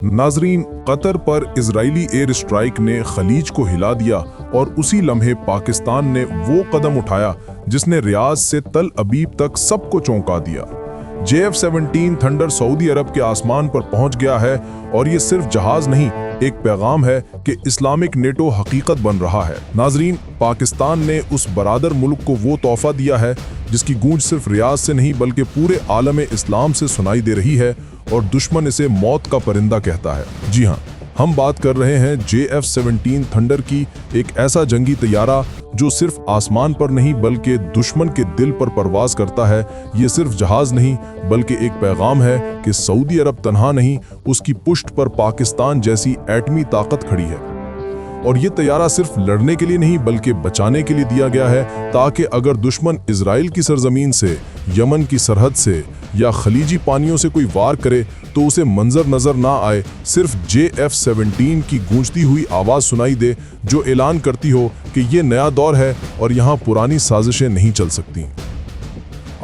नाजरीन, कतर पर Israeli air strike ने खलीज को हिला दिया और उसी लम्हे पाकिस्तान ने वो कदम उठाया जिसने रियाद से तल अबीब तक सबको चौंका दिया। JF-17 थंडर सऊदी अरब के आसमान पर पहुंच गया है और ये सिर्फ जहाज नहीं, एक पैगाम है कि इस्लामिक नेटो हकीकत बन रहा है। नाजरीन, पाकिस्तान ने उस बरादर मुल्क को वो तोहफा दिया है जिसकी गूंज सिर्फ रियाद से नहीं बल्कि पूरे आलम इस्लाम से सुनाई दे रही है और दुश्मन इसे मौत का परिंदा कहता है। जी हाँ, हम बात कर रहे हैं JF-17 थंडर की, एक ऐसा जंगी तैयारा जो सिर्फ आसमान पर नहीं बल्कि दुश्मन के दिल पर परवाज करता है। ये सिर्फ जहाज नहीं बल्कि एक पैगाम है कि सऊदी अरब तन्हा नहीं, उसकी पुष्ट पर पाकिस्तान जैसी एटमी ताकत खड़ी है। और ये तैयारा सिर्फ लड़ने के लिए नहीं बल्कि बचाने के लिए दिया गया है, ताकि अगर दुश्मन इजराइल की सरजमीन से, यमन की सरहद से या खलीजी पानियों से कोई वार करे तो उसे मंजर नजर ना आए, सिर्फ JF-17 की गूंजती हुई आवाज सुनाई दे जो ऐलान करती हो कि ये नया दौर है और यहाँ पुरानी साजिशें नहीं चल सकती।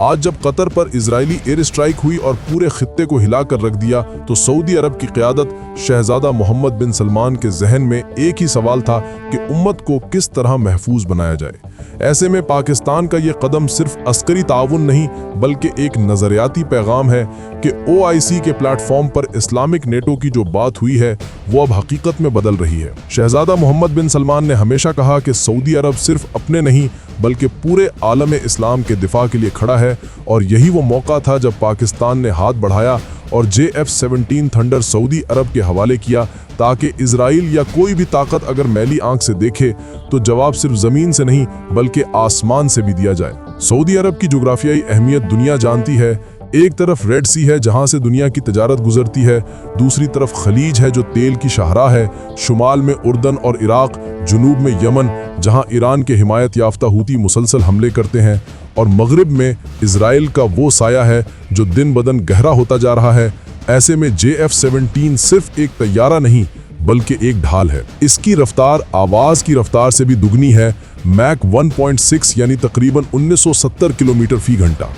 आज जब कतर पर इजरायली एयर स्ट्राइक हुई और पूरे खित्ते को हिलाकर रख दिया, तो सऊदी अरब की क़यादत शहजादा मोहम्मद बिन सलमान के जहन में एक ही सवाल था कि उम्मत को किस तरह महफूज बनाया जाए। ऐसे में पाकिस्तान का ये कदम सिर्फ अस्करी ताउन नहीं बल्कि एक नज़रियाती पैगाम है कि OIC के प्लेटफॉर्म पर इस्लामिक नेटो की जो बात हुई है वो अब हकीकत में बदल रही है। शहजादा मोहम्मद बिन सलमान ने हमेशा कहा कि सऊदी अरब सिर्फ अपने नहीं बल्कि पूरे आलम इस्लाम के दिफा के लिए खड़ा है, और यही वो मौका था जब पाकिस्तान ने हाथ बढ़ाया और JF-17 थंडर सऊदी अरब के हवाले किया, ताकि इजराइल या कोई भी ताकत अगर मैली आंख से देखे तो जवाब सिर्फ जमीन से नहीं बल्कि आसमान से भी दिया जाए। सऊदी अरब की जुग्राफियाई अहमियत दुनिया जानती है। एक तरफ रेड सी है जहां से दुनिया की तजारत गुजरती है, दूसरी तरफ खलीज है जो तेल की शाहराह है, शुमाल में उर्दन और इराक, जुनूब में यमन जहां ईरान के हिमायत याफ्ता हूती मुसलसल हमले करते हैं, और मगरिब में इजराइल का वो साया है जो दिन बदन गहरा होता जा रहा है। ऐसे में JF-17 सिर्फ एक तैयारा नहीं बल्कि एक ढाल है। इसकी रफ्तार आवाज की रफ्तार से भी दुगनी है, मैक 1.6 यानी तकरीबन 1970 किलोमीटर फी घंटा।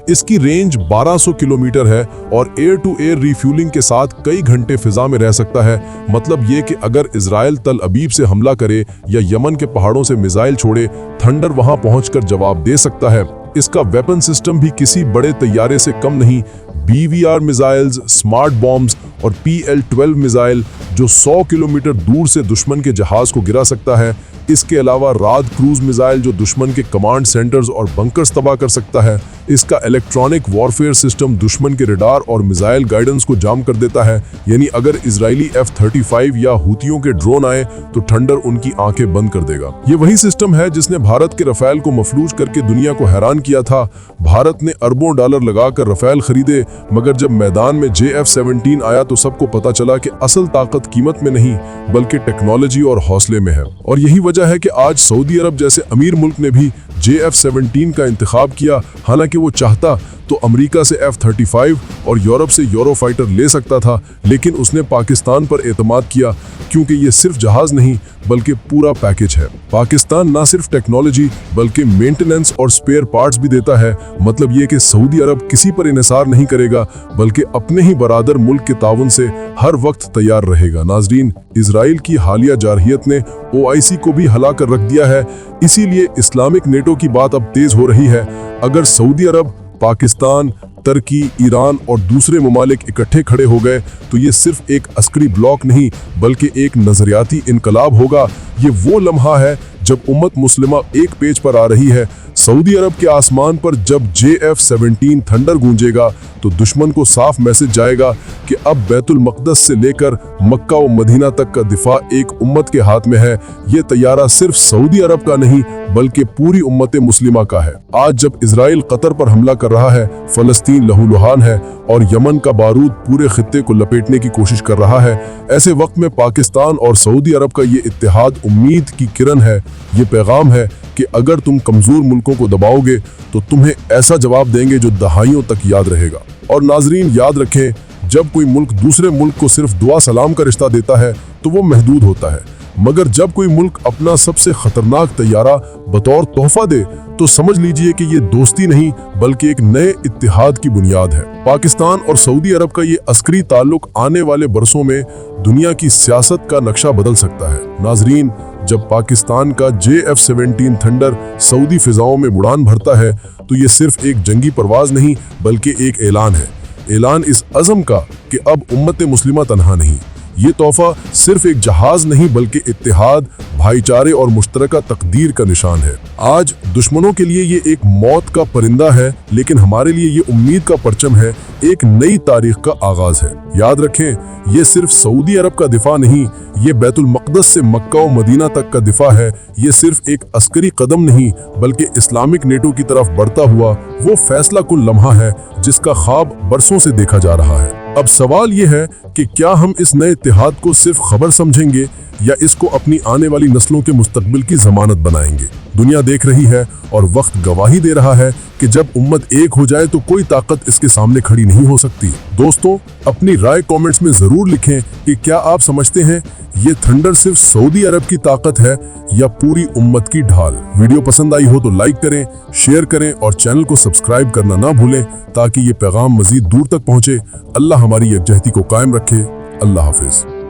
इसकी रेंज 1200 किलोमीटर है और एयर टू एयर रिफ्यूलिंग के साथ कई घंटे फिजा में रह सकता है। मतलब ये कि अगर इजराइल तल अबीब से हमला करे या यमन के पहाड़ों से मिसाइल छोड़े, थंडर वहां पहुंचकर जवाब दे सकता है। इसका वेपन सिस्टम भी किसी बड़े तैयारे से कम नहीं। BVR मिसाइल्स, स्मार्ट बॉम्ब्स और PL-12 मिसाइल जो 100 किलोमीटर दूर से दुश्मन के जहाज को गिरा सकता है। इसके अलावा राद क्रूज मिसाइल जो दुश्मन के कमांड सेंटर्स और बंकर्स तबाह कर सकता है। इसका इलेक्ट्रॉनिक वॉरफेयर सिस्टम दुश्मन के रडार और मिसाइल गाइडेंस को जाम कर देता है, यानी अगर इजरायली F-35 या हूतियों के ड्रोन आए तो थंडर उनकी आंखें बंद कर देगा। ये वही सिस्टम है जिसने भारत के रफेल को मफलूज करके दुनिया को हैरान किया था। भारत ने अरबों डॉलर लगाकर रफेल खरीदे, मगर जब मैदान में JF-17 आया तो सबको पता चला कि असल ताकत कीमत में नहीं बल्कि टेक्नोलॉजी और हौसले में है। और यही वजह है कि आज सऊदी अरब जैसे अमीर मुल्क ने भी JF-17 का इंतखाब किया। हालांकि वो चाहता तो अमेरिका से F-35 और यूरोप से यूरोफाइटर ले सकता था, लेकिन उसने पाकिस्तान पर एतमाद किया क्योंकि ये सिर्फ जहाज नहीं बल्कि पूरा पैकेज है। पाकिस्तान ना सिर्फ टेक्नोलॉजी बल्कि मेंटेनेंस और स्पेयर पार्ट्स भी देता है। मतलब ये कि सऊदी अरब किसी पर इन्हिसार नहीं करेगा बल्कि अपने ही बरादर मुल्क के ताउन से हर वक्त तैयार रहेगा। नाजरीन, इजराइल की हालिया जारहियत ने OIC को भी हिला कर रख दिया है, इसीलिए इस्लामिक नेटो की बात अब तेज हो रही है। अगर सऊदी अरब, पाकिस्तान, तुर्की, ईरान और दूसरे ममालिक इकट्ठे खड़े हो गए तो ये सिर्फ एक अस्करी ब्लॉक नहीं बल्कि एक नजरियाती इनकलाब होगा। ये वो लम्हा है जब उम्मत मुस्लिमा एक पेज पर आ रही है। सऊदी अरब के आसमान पर जब JF-17 थंडर गूंजेगा तो दुश्मन को साफ मैसेज जाएगा कि अब बैतुल मक़दस से लेकर मक्का व मदीना तक का दिफा एक उम्मत के हाथ में है। ये तैयारा सिर्फ सऊदी अरब का नहीं बल्कि पूरी उम्मत मुस्लिमा का है। आज जब इजराइल कतर पर हमला कर रहा है, फलस्तीन लहूलुहान है और यमन का बारूद पूरे खित्ते को लपेटने की कोशिश कर रहा है, ऐसे वक्त में पाकिस्तान और सऊदी अरब का ये इत्तेहाद उम्मीद की किरण है। ये पैगाम है कि अगर तुम कमजोर मुल्कों को दबाओगे तो तुम्हें ऐसा जवाब देंगे जो दहाइयों तक याद रहेगा। और नाजरीन, याद रखें, जब कोई मुल्क दूसरे मुल्क को सिर्फ दुआ सलाम का रिश्ता देता है तो वो महदूद होता है, मगर जब कोई मुल्क अपना सबसे खतरनाक तैयारा बतौर तोहफा दे तो समझ लीजिए कि ये दोस्ती नहीं बल्कि एक नए इत्तेहाद की बुनियाद है। पाकिस्तान और सऊदी अरब का ये अस्करी ताल्लुक आने वाले बरसों में दुनिया की सियासत का नक्शा बदल सकता है। नाजरीन, जब पाकिस्तान का JF-17 थंडर सऊदी फिजाओं में उड़ान भरता है तो ये सिर्फ एक जंगी परवाज नहीं बल्कि एक ऐलान है। ऐलान इस अज़म का कि अब उम्मत मुस्लिमा तन्हा नहीं। ये तोहफा सिर्फ एक जहाज नहीं बल्कि इत्तेहाद, भाईचारे और मुश्तरका तकदीर का निशान है। आज दुश्मनों के लिए ये एक मौत का परिंदा है, लेकिन हमारे लिए ये उम्मीद का परचम है, एक नई तारीख का आगाज है। याद रखें, ये सिर्फ सऊदी अरब का दिफा नहीं, ये बैतुल मक़दस से मक्का और मदीना तक का दिफा है। ये सिर्फ एक अस्करी कदम नहीं बल्कि इस्लामिक नेटो की तरफ बढ़ता हुआ वो फैसला कुन लम्हा है जिसका ख्वाब बरसों से देखा जा रहा है। अब सवाल ये है कि क्या हम इस नए इत्तेहाद को सिर्फ खबर समझेंगे या इसको अपनी आने वाली नस्लों के मुस्तकबिल की जमानत बनाएंगे। दुनिया देख रही है और वक्त गवाही दे रहा है कि जब उम्मत एक हो जाए तो कोई ताकत इसके सामने खड़ी नहीं हो सकती। दोस्तों, अपनी राय कमेंट्स में जरूर लिखें कि क्या आप समझते हैं ये थंडर सिर्फ सऊदी अरब की ताकत है या पूरी उम्मत की ढाल। वीडियो पसंद आई हो तो लाइक करें, शेयर करें और चैनल को सब्सक्राइब करना ना भूलें ताकि ये पैगाम मजीद दूर तक पहुंचे। अल्लाह हमारी यकजहती को कायम रखे। अल्लाह हाफिज।